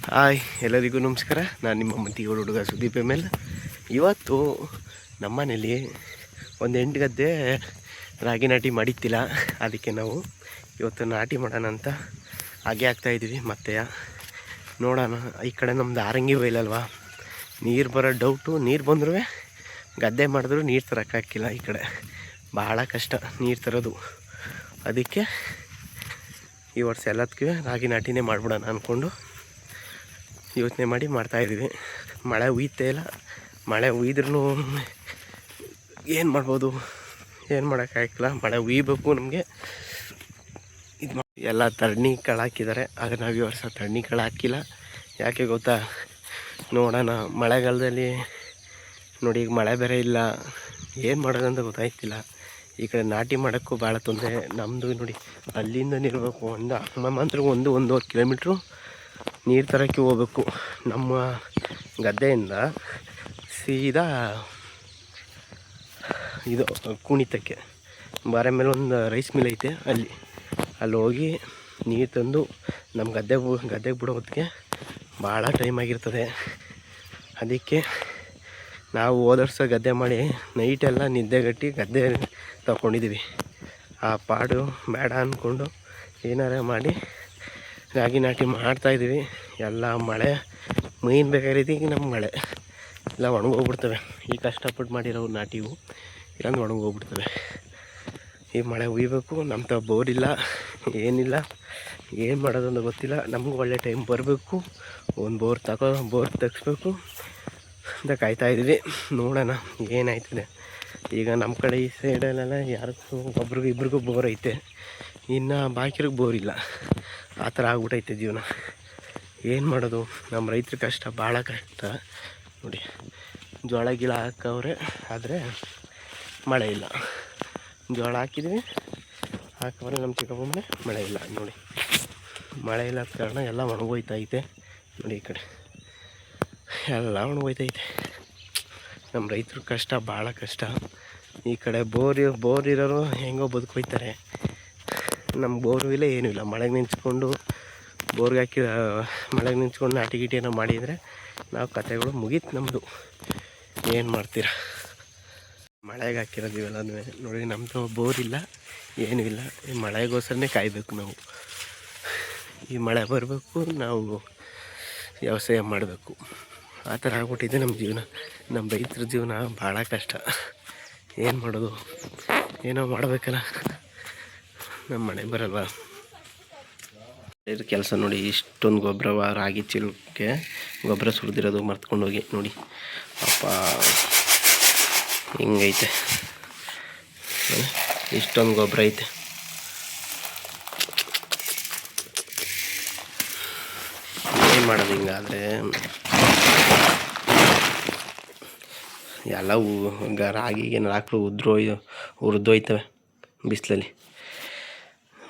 Hi ಎಲ್ಲರಿಗೂ ನಮಸ್ಕಾರ. ನಾನು ನಿಮ್ಮ ಮತ್ತಿಗೋಡು ಹುಡುಗ ಸುದೀಪ್ ಮೇಲೆ. ಇವತ್ತು ನಮ್ಮನೇಲಿ ಒಂದು 8 ಗದ್ದೆ ರಾಗಿ ನಾಟಿ ಮಾಡಿತ್ತಿಲ್ಲ. ಅದಕ್ಕೆ ನಾವು ಇವತ್ತು ನಾಟಿ ಮಾಡೋಣ ಅಂತ ಹಾಗೆ ಆಗ್ತಾಯಿದ್ವಿ. ಮತ್ತೆ ನೋಡೋಣ. ಈ ಕಡೆ ನಮ್ಮದು ಆರಂಗಿ ಬೈಲಲ್ವಾ, ನೀರು ಬರೋ ಡೌಟು. ನೀರು ಬಂದರೂ ಗದ್ದೆ ಮಾಡಿದ್ರು ನೀರು ತರೋಕ್ಕಾಗಿಲ್ಲ. ಈ ಕಡೆ ಭಾಳ ಕಷ್ಟ ನೀರು ತರೋದು. ಅದಕ್ಕೆ ಈ ವರ್ಷ ಎಲ್ಲದಕ್ಕೂ ರಾಗಿ ನಾಟಿನೇ ಮಾಡಿಬಿಡೋಣ ಅಂದ್ಕೊಂಡು ಯೋಚನೆ ಮಾಡಿ ಮಾಡ್ತಾಯಿದ್ದೀವಿ. ಮಳೆ ಹುಯ್ತೇ ಇಲ್ಲ. ಮಳೆ ಹುಯ್ದ್ರೂ ಏನು ಮಾಡ್ಬೋದು, ಏನು ಮಾಡೋಕ್ಕಾಗಿಲ್ಲ. ಮಳೆ ಹುಯ್ಬೇಕು ನಮಗೆ. ಇದು ಎಲ್ಲ ತಣ್ಣಿ ಕಾಳು ಹಾಕಿದ್ದಾರೆ. ಆದರೆ ನಾವು ಈ ವರ್ಷ ತಣ್ಣಿ ಕಾಳು ಹಾಕಿಲ್ಲ. ಯಾಕೆ ಗೊತ್ತಾ? ನೋಡೋಣ. ಮಳೆಗಾಲದಲ್ಲಿ ನೋಡಿ, ಈಗ ಮಳೆ ಬೇರೆ ಇಲ್ಲ, ಏನು ಮಾಡೋದಂತ ಗೊತ್ತಾಯ್ತಿಲ್ಲ. ಈ ಕಡೆ ನಾಟಿ ಮಾಡೋಕ್ಕೂ ಭಾಳ ತೊಂದರೆ. ನಮ್ಮದು ನೋಡಿ, ಅಲ್ಲಿಂದ ನಿಲ್ಬೇಕು ಮಂತ್ರ ಒಂದೂವರೆ ಕಿಲೋಮೀಟ್ರು ನೀರು ತರೋಕ್ಕೆ ಹೋಗ್ಬೇಕು. ನಮ್ಮ ಗದ್ದೆಯಿಂದ ಸೀದಾ ಇದು ಕುಣಿತಕ್ಕೆ ಬಾರೆ ಮೇಲೆ ಒಂದು ರೈಸ್ ಮಿಲ್ ಐತೆ. ಅಲ್ಲಿ ಹೋಗಿ ನೀರು ತಂದು ನಮ್ಮ ಗದ್ದೆಗೆ ಬಿಡೋ ಹೊತ್ತಿಗೆ ಭಾಳ ಟೈಮ್ ಆಗಿರ್ತದೆ. ಅದಕ್ಕೆ ನಾವು ಹೋದ ವರ್ಷ ಗದ್ದೆ ಮಾಡಿ ನೈಟೆಲ್ಲ ನಿದ್ದೆಗಟ್ಟಿ ಗದ್ದೆ ತಗೊಂಡಿದ್ದೀವಿ. ಆ ಪಾಡು ಬೇಡ ಅಂದ್ಕೊಂಡು ಏನಾರ ಮಾಡಿ ರಾಗಿ ನಾಟಿ ಮಾಡ್ತಾಯಿದ್ದೀವಿ. ಎಲ್ಲ ಮಳೆ ಮೇಯ್ನ್ ಬೇಕಾಗಿರೋದು. ಈಗ ನಮ್ಮ ಮಳೆ ಎಲ್ಲ ಒಣಗೋಗ್ಬಿಡ್ತವೆ. ಈ ಕಷ್ಟಪಟ್ಟು ಮಾಡಿರೋ ನಾಟಿವು ಇಲ್ಲಂದ್ರೆ ಒಣಗೋಗ್ಬಿಡ್ತವೆ. ಈ ಮಳೆ ಹುಯ್ಬೇಕು. ನಮ್ಮ ತಾವು ಬೋರ್ ಇಲ್ಲ, ಏನಿಲ್ಲ. ಏನು ಮಾಡೋದು ಅಂತ ಗೊತ್ತಿಲ್ಲ. ನಮ್ಗೆ ಒಳ್ಳೆ ಟೈಮ್ ಬರಬೇಕು. ಒಂದು ಬೋರ್ ತೆಗಿಸ್ಬೇಕು ಅಂತ ಕಾಯ್ತಾಯಿದ್ದೀವಿ. ನೋಡೋಣ ಏನಾಯ್ತದೆ. ಈಗ ನಮ್ಮ ಕಡೆ ಈ ಸೈಡಲ್ಲೆಲ್ಲ ಯಾರಿಗೂ ಇಬ್ರಿಗೂ ಬೋರ್ ಐತೆ. ಇನ್ನು ಬಾಕಿರಿಗೆ ಬೋರ್ ಇಲ್ಲ. ಆ ಥರ ಆಗ್ಬಿಟ್ಟೈತೆ ಜೀವನ. ಏನು ಮಾಡೋದು? ನಮ್ಮ ರೈತರ ಕಷ್ಟ ಭಾಳ ಕಷ್ಟ. ನೋಡಿ, ಜೋಳ ಗಿಳ ಹಾಕವ್ರೆ, ಆದರೆ ಮಳೆ ಇಲ್ಲ. ಜೋಳ ಹಾಕಿದ್ವಿ, ಹಾಕವ್ರೆ ನಮ್ಮ ಚಿಕ್ಕಪ್ಪಮ್ಮನೆ, ಮಳೆ ಇಲ್ಲ. ನೋಡಿ, ಮಳೆ ಇಲ್ಲ ಕಾರಣ ಎಲ್ಲ ಒಣಗೋಯ್ತೈತೆ. ನೋಡಿ, ಈ ಕಡೆ ಎಲ್ಲ ಒಣಗೋಯ್ತೈತೆ. ನಮ್ಮ ರೈತರ ಕಷ್ಟ ಭಾಳ ಕಷ್ಟ. ಈ ಕಡೆ ಬೋರ್ ಇರೋರು ಹೆಂಗೋ ಬದುಕೋಯ್ತಾರೆ. ನಮ್ಮ ಬೋರು ಇಲ್ಲ, ಏನೂ ಇಲ್ಲ. ಮಳೆಗೆ ನಿಂತ್ಕೊಂಡು ಬೋರ್ಗೆ ಹಾಕಿ ಮಳೆಗೆ ನಿಂತ್ಕೊಂಡು ನಾಟಿ ಗಿಟಿಯನ್ನು ಮಾಡಿದರೆ ನಾವು ಕತೆಗಳು ಮುಗೀತು ನಮ್ಮದು. ಏನು ಮಾಡ್ತೀರ? ಮಳೆಗೆ ಹಾಕಿರೋದು ಇವೆಲ್ಲನೂ. ನೋಡಿ, ನಮ್ಮದು ಬೋರ್ ಇಲ್ಲ, ಏನೂ ಇಲ್ಲ. ಈ ಮಳೆಗೋಸ್ಕರನೇ ಕಾಯಬೇಕು ನಾವು. ಈ ಮಳೆ ಬರಬೇಕು, ನಾವು ವ್ಯವಸಾಯ ಮಾಡಬೇಕು. ಆ ಥರ ಆಗ್ಬಿಟ್ಟಿದೆ ನಮ್ಮ ಜೀವನ. ನಮ್ಮ ರೈತರ ಜೀವನ ಭಾಳ ಕಷ್ಟ. ಏನು ಮಾಡೋದು? ಏನೋ ಮಾಡಬೇಕಲ್ಲ. ನಮ್ಮ ಮನೆ ಬರಲ್ವಾ? ಇದು ಕೆಲಸ ನೋಡಿ. ಇಷ್ಟೊಂದು ಗೊಬ್ಬರ ರಾಗಿ ಚೀಲಕ್ಕೆ ಗೊಬ್ಬರ ಸುರಿದಿರೋದು ಮರ್ತ್ಕೊಂಡೋಗಿ ನೋಡಿ. ಅಪ್ಪ ಹಿಂಗೈತೆ. ಇಷ್ಟೊಂದು ಗೊಬ್ಬರ ಐತೆ. ಏನು ಮಾಡೋದು ಹಿಂಗಾದರೆ? ಎಲ್ಲ ರಾಗಿಗೆ ಹಾಕ್ಲು ಹುರಿದೋಯ್ತವೆ ಬಿಸಿಲಲ್ಲಿ.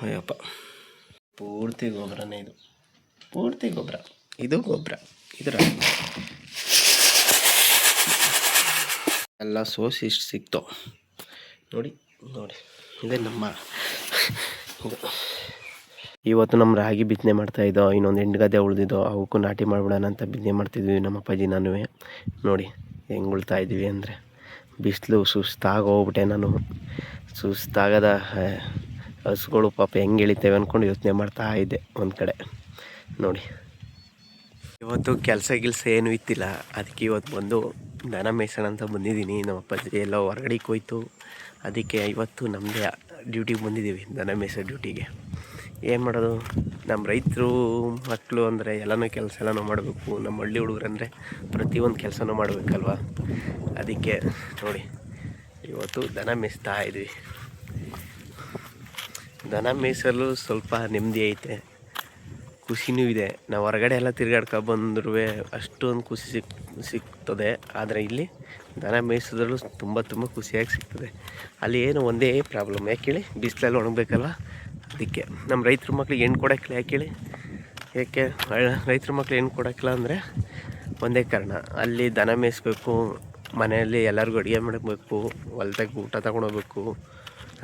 ಅಯ್ಯಪ್ಪ, ಪೂರ್ತಿ ಗೊಬ್ಬರನೇ ಇದು. ಪೂರ್ತಿ ಗೊಬ್ಬರ. ಇದು ಗೊಬ್ಬರ. ಇದರ ಎಲ್ಲ ಸೋಸಿ ಇಷ್ಟು ಸಿಕ್ತು. ನೋಡಿ, ಇದೇ ನಮ್ಮ ಇದು. ಇವತ್ತು ನಮ್ಮ ರಾಗಿ ಬಿತ್ತನೆ ಮಾಡ್ತಾಯಿದ್ದೋ. ಇನ್ನೊಂದು 8 ಗದ್ದೆ ಉಳಿದಿದ್ದೋ, ಅವಕ್ಕೂ ನಾಟಿ ಮಾಡಿಬಿಡೋಣ ಅಂತ ಬಿತ್ತನೆ ಮಾಡ್ತಿದ್ವಿ ನಮ್ಮ ಅಪ್ಪಾಜಿ ನಾನು. ನೋಡಿ ಹೆಂಗೆ ಉಳ್ತಾಯಿದ್ವಿ ಅಂದರೆ, ಬಿಸಿಲು ಸುಸ್ತಾಗೋಗ್ಬಿಟ್ಟೆ ನಾನು. ಸುಸ್ತಾಗದ ಹಸುಗಳು ಪಾಪ ಹೆಂಗೆ ಇಳಿತೇವೆ ಅಂದ್ಕೊಂಡು ಯೋಚನೆ ಮಾಡ್ತಾಯಿದ್ದೆ ಒಂದು ಕಡೆ. ನೋಡಿ, ಇವತ್ತು ಕೆಲಸ ಏನೂ ಇತ್ತಿಲ್ಲ. ಅದಕ್ಕೆ ಇವತ್ತು ಬಂದು ದನ ಮೇಯ್ಸೋಣ ಅಂತ ಬಂದಿದ್ದೀನಿ. ನಮ್ಮ ಅಪ್ಪಾಜಿ ಎಲ್ಲ ಹೊರಗಡೆಗೆ ಹೋಯ್ತು. ಅದಕ್ಕೆ ಇವತ್ತು ನಮ್ಮದೇ ಡ್ಯೂಟಿಗೆ ಬಂದಿದ್ದೀವಿ, ದನ ಮೇಯ್ಸೋ ಡ್ಯೂಟಿಗೆ. ಏನು ಮಾಡೋದು? ನಮ್ಮ ರೈತರು ಮಕ್ಕಳು ಅಂದರೆ ಎಲ್ಲನೂ ಮಾಡಬೇಕು. ನಮ್ಮ ಹಳ್ಳಿ ಹುಡುಗರಂದರೆ ಪ್ರತಿಯೊಂದು ಕೆಲಸನೂ ಮಾಡಬೇಕಲ್ವ. ಅದಕ್ಕೆ ನೋಡಿ, ಇವತ್ತು ದನ ಮೇಯಿಸ್ತಾ ಇದ್ವಿ. ದನ ಮೇಯಿಸಲು ಸ್ವಲ್ಪ ನೆಮ್ಮದಿ ಐತೆ, ಖುಷಿನೂ ಇದೆ. ನಾವು ಹೊರಗಡೆ ಎಲ್ಲ ತಿರುಗಾಡ್ಕೊಂಡು ಅಷ್ಟೊಂದು ಖುಷಿ ಸಿಗ್ತದೆ. ಆದರೆ ಇಲ್ಲಿ ದನ ಮೇಯಿಸೋದ್ರಲ್ಲೂ ತುಂಬ ಖುಷಿಯಾಗಿ ಸಿಗ್ತದೆ. ಅಲ್ಲಿ ಏನು ಒಂದೇ ಪ್ರಾಬ್ಲಮ್, ಯಾಕೆ ಹೇಳಿ? ಬಿಸಿಲಲ್ಲಿ ಒಣಗಬೇಕಲ್ವ. ಅದಕ್ಕೆ ನಮ್ಮ ರೈತರ ಮಕ್ಳಿಗೆ ಹೆಣ್ಣು ಕೊಡೋಕ್ಕಿಲ್ಲ. ಯಾಕೆ ಹೇಳಿ? ಯಾಕೆ ರೈತರ ಮಕ್ಳು ಹೆಣ್ಣು ಕೊಡೋಕ್ಕಿಲ್ಲ ಅಂದರೆ ಒಂದೇ ಕಾರಣ, ಅಲ್ಲಿ ದನ ಮೇಯಿಸ್ಬೇಕು, ಮನೆಯಲ್ಲಿ ಎಲ್ಲರಿಗೂ ಅಡುಗೆ ಮಾಡಬೇಕು, ಹೊಲ್ದಾಗ ಊಟ ತಗೊಂಡೋಗ್ಬೇಕು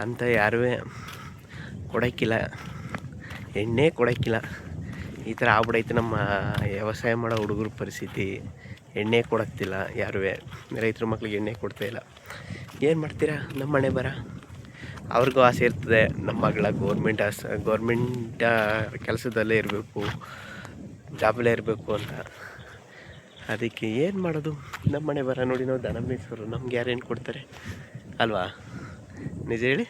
ಅಂತ ಯಾರೂ ಕೊಡೋಕ್ಕಿಲ್ಲ. ಎಣ್ಣೆ ಕೊಡೋಕ್ಕಿಲ್ಲ. ಈ ಥರ ಆಗ್ಬಿಡೈತೆ ನಮ್ಮ ವ್ಯವಸಾಯ ಮಾಡೋ ಹುಡುಗರ ಪರಿಸ್ಥಿತಿ. ಎಣ್ಣೆ ಕೊಡೋಕ್ತಿಲ್ಲ ಯಾರೂ, ರೈತರ ಮಕ್ಳಿಗೆ ಎಣ್ಣೆ ಕೊಡ್ತಾಯಿಲ್ಲ. ಏನು ಮಾಡ್ತೀರಾ? ನಮ್ಮ ಮನೆ ಬರ. ಅವ್ರಿಗೂ ಆಸೆ ಇರ್ತದೆ ನಮ್ಮ ಮಗಳ ಗೌರ್ಮೆಂಟ್ ಕೆಲಸದಲ್ಲೇ ಇರಬೇಕು, ಜಾಬಲ್ಲೇ ಇರಬೇಕು ಅಂತ. ಅದಕ್ಕೆ ಏನು ಮಾಡೋದು? ನಮ್ಮ ಮನೆ ಬರ ನೋಡಿ. ನಾವು ದನ ಮೇಯಿಸೋರು, ನಮ್ಗೆ ಯಾರೇನು ಕೊಡ್ತಾರೆ ಅಲ್ವಾ? ನಿಜ ಹೇಳಿ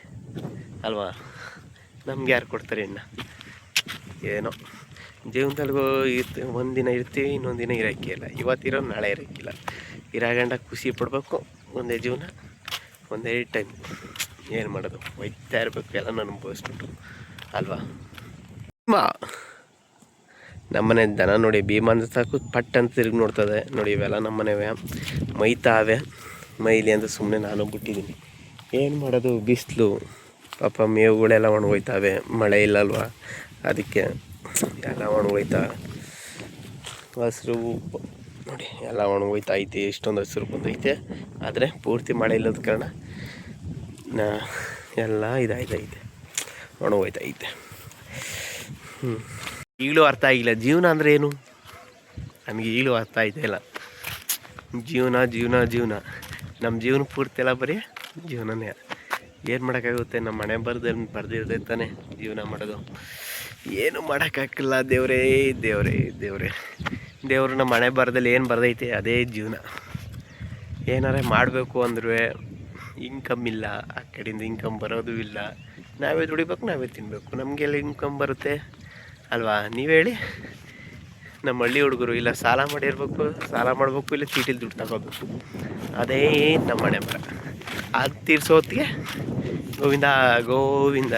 ಅಲ್ವಾ? ನಮ್ಗೆ ಯಾರು ಕೊಡ್ತಾರೆ ಹೆಣ್ಣು? ಏನೋ ಜೀವನದಲ್ಲಿಗೂ ಒಂದಿನ ಇರ್ತೀವಿ, ಇನ್ನೊಂದು ದಿನ ಇರೋಕ್ಕಿಲ್ಲ. ಇವತ್ತಿರೋ ನಾಳೆ ಇರೋಕ್ಕಿಲ್ಲ. ಇರಾಗಂಡ ಖುಷಿ ಪಡಬೇಕು. ಒಂದೇ ಜೀವನ, ಒಂದೇ ಟೈಮ್. ಏನು ಮಾಡೋದು? ಒಯ್ತಾ ಇರಬೇಕು ಎಲ್ಲ ಅನುಭವಿಸ್ಬಿಟ್ಟು ಅಲ್ವಾ? ನಮ್ಮನೆ ದನ ನೋಡಿ, ಭೀಮಂದ ಸಾಕು ಪಟ್ ಅಂತ ತಿರುಗಿ ನೋಡ್ತದೆ ನೋಡಿ. ಇವೆಲ್ಲ ನಮ್ಮನೆವೆ ಮೈತಾವೆ. ಮೈಲಿ ಅಂತ ಸುಮ್ಮನೆ ನಾನು ಬಿಟ್ಟಿದ್ದೀನಿ. ಏನು ಮಾಡೋದು? ಬಿಸಿಲು ಪಾಪ, ಮೇವುಗಳೆಲ್ಲ ಒಣಗೋಯ್ತಾವೆ, ಮಳೆ ಇಲ್ಲಲ್ವ, ಅದಕ್ಕೆ ಎಲ್ಲ ಒಣಗೋಯ್ತಾವೆ. ಹಸಿರು ನೋಡಿ ಎಲ್ಲ ಒಣಗೋಯ್ತೈತೆ. ಇಷ್ಟೊಂದು ಹಸಿರು ಬಂದೈತೆ, ಆದರೆ ಪೂರ್ತಿ ಮಳೆ ಇಲ್ಲದ ಕಾರಣ ಎಲ್ಲ ಇದಾಯ್ತೈತೆ, ಒಣಗೋಯ್ತೈತೆ. ಈಗಲೂ ಅರ್ಥ ಆಗಿಲ್ಲ ಜೀವನ ಅಂದರೆ ಏನು. ನಮಗೆ ಈಗಲೂ ಅರ್ಥ ಆಯ್ತಾ ಇಲ್ಲ. ಜೀವನ ಜೀವನ ಜೀವನ, ನಮ್ಮ ಜೀವನ ಪೂರ್ತಿ ಎಲ್ಲ ಬರೀ ಜೀವನನೇ. ಏನು ಮಾಡೋಕ್ಕಾಗುತ್ತೆ? ನಮ್ಮ ಮನೆ ಬರ್ದಿರ್ತೈತೆ ತಾನೆ ಜೀವನ ಮಾಡೋದು. ಏನು ಮಾಡೋಕ್ಕಾಗಲ್ಲ. ದೇವರೇ ದೇವರೇ ದೇವರೇ ದೇವರು ನಮ್ಮ ಮನೆ ಬರದಲ್ಲಿ ಏನು ಬರ್ದೈತೆ ಅದೇ ಜೀವನ. ಏನಾರೇ ಮಾಡಬೇಕು ಅಂದ್ರೂ ಇನ್ಕಮ್ ಇಲ್ಲ, ಆ ಕಡೆಯಿಂದ ಇನ್ಕಮ್ ಬರೋದು ಇಲ್ಲ. ನಾವೇ ದುಡಿಬೇಕು, ನಾವೇ ತಿನ್ನಬೇಕು. ನಮಗೆಲ್ಲ ಇನ್ಕಮ್ ಬರುತ್ತೆ ಅಲ್ವಾ? ನೀವು ಹೇಳಿ. ನಮ್ಮ ಹಳ್ಳಿ ಹುಡುಗರು ಇಲ್ಲ ಸಾಲ ಮಾಡಿರ್ಬೇಕು, ಸಾಲ ಮಾಡಬೇಕು, ಇಲ್ಲ ಚೀಟಿಲಿ ದುಡ್ಡು ತಗೋಬೇಕು. ಅದೇ ನಮ್ಮ ಮನೆ ಬರ. ಅದು ತೀರ್ಸೋತ್ತಿಗೆ ಗೋವಿಂದ ಗೋವಿಂದ.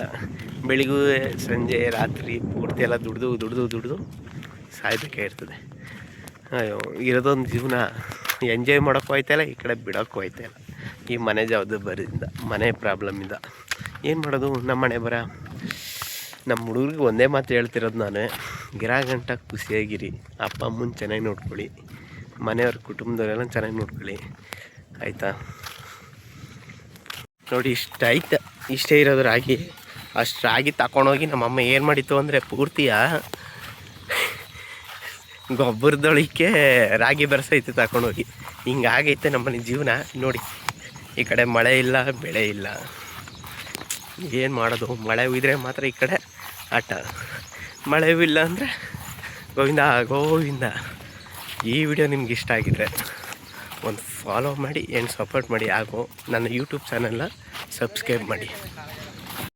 ಬೆಳಿಗ್ಗೆ ಸಂಜೆ ರಾತ್ರಿ ಪೂರ್ತಿ ಎಲ್ಲ ದುಡ್ದು ಸಾಯ್ಬೇಕೇ ಇರ್ತದೆ. ಅಯ್ಯೋ, ಇರೋದೊಂದು ಜೀವನ. ಎಂಜಾಯ್ ಮಾಡೋಕ್ಕೂ ಆಯ್ತಾಯಿಲ್ಲ, ಈ ಕಡೆ ಬಿಡೋಕ್ಕೂ ಆಯ್ತಾಯಿಲ್ಲ. ಈ ಮನೆ ಜವಾಬ್ದಾರಿಯಿಂದ, ಮನೆ ಪ್ರಾಬ್ಲಮ್ಮಿಂದ ಏನು ಮಾಡೋದು? ನಮ್ಮ ಮನೆ ಬರ. ನಮ್ಮ ಹುಡುಗರಿಗೆ ಒಂದೇ ಮಾತು ಹೇಳ್ತಿರೋದು ನಾನು, ಗಿರಾಗಂಟ ಖುಷಿಯಾಗಿರಿ, ಅಪ್ಪ ಅಮ್ಮನ ಚೆನ್ನಾಗಿ ನೋಡ್ಕೊಳ್ಳಿ, ಮನೆಯವ್ರ ಕುಟುಂಬದವರೆಲ್ಲ ಚೆನ್ನಾಗಿ ನೋಡ್ಕೊಳ್ಳಿ, ಆಯಿತಾ? ನೋಡಿ ಇಷ್ಟ ಆಯ್ತು, ಇಷ್ಟೇ ಇರೋದು ರಾಗಿ. ಅಷ್ಟು ರಾಗಿ ತಗೊಂಡೋಗಿ ನಮ್ಮಮ್ಮ ಏನು ಮಾಡಿತ್ತು ಅಂದರೆ ಪೂರ್ತಿಯ ಗೊಬ್ಬರದೊಳಕ್ಕೆ ರಾಗಿ ಬೆರೆಸೈತೆ ತಗೊಂಡೋಗಿ. ಹಿಂಗಾಗೈತೆ ನಮ್ಮನೆ ಜೀವನ ನೋಡಿ. ಈ ಕಡೆ ಮಳೆ ಇಲ್ಲ, ಬೆಳೆ ಇಲ್ಲ, ಏನು ಮಾಡೋದು? ಮಳೆ ಇದ್ರೆ ಮಾತ್ರ ಈ ಕಡೆ ಆಟ, ಮಳೆಯೂ ಇಲ್ಲ ಅಂದರೆ ಗೋವಿಂದ ಗೋವಿಂದ. ಈ ವಿಡಿಯೋ ನಿಮ್ಗೆ ಇಷ್ಟ ಆಗಿದ್ರೆ ಒಂದು ಫಾಲೋ ಮಾಡಿ ಆ್ಯಂಡ್ ಸಪೋರ್ಟ್ ಮಾಡಿ. ಹಾಗೂ ನನ್ನ ಯೂಟ್ಯೂಬ್ ಚಾನಲ್ನ ಸಬ್ಸ್ಕ್ರೈಬ್ ಮಾಡಿ.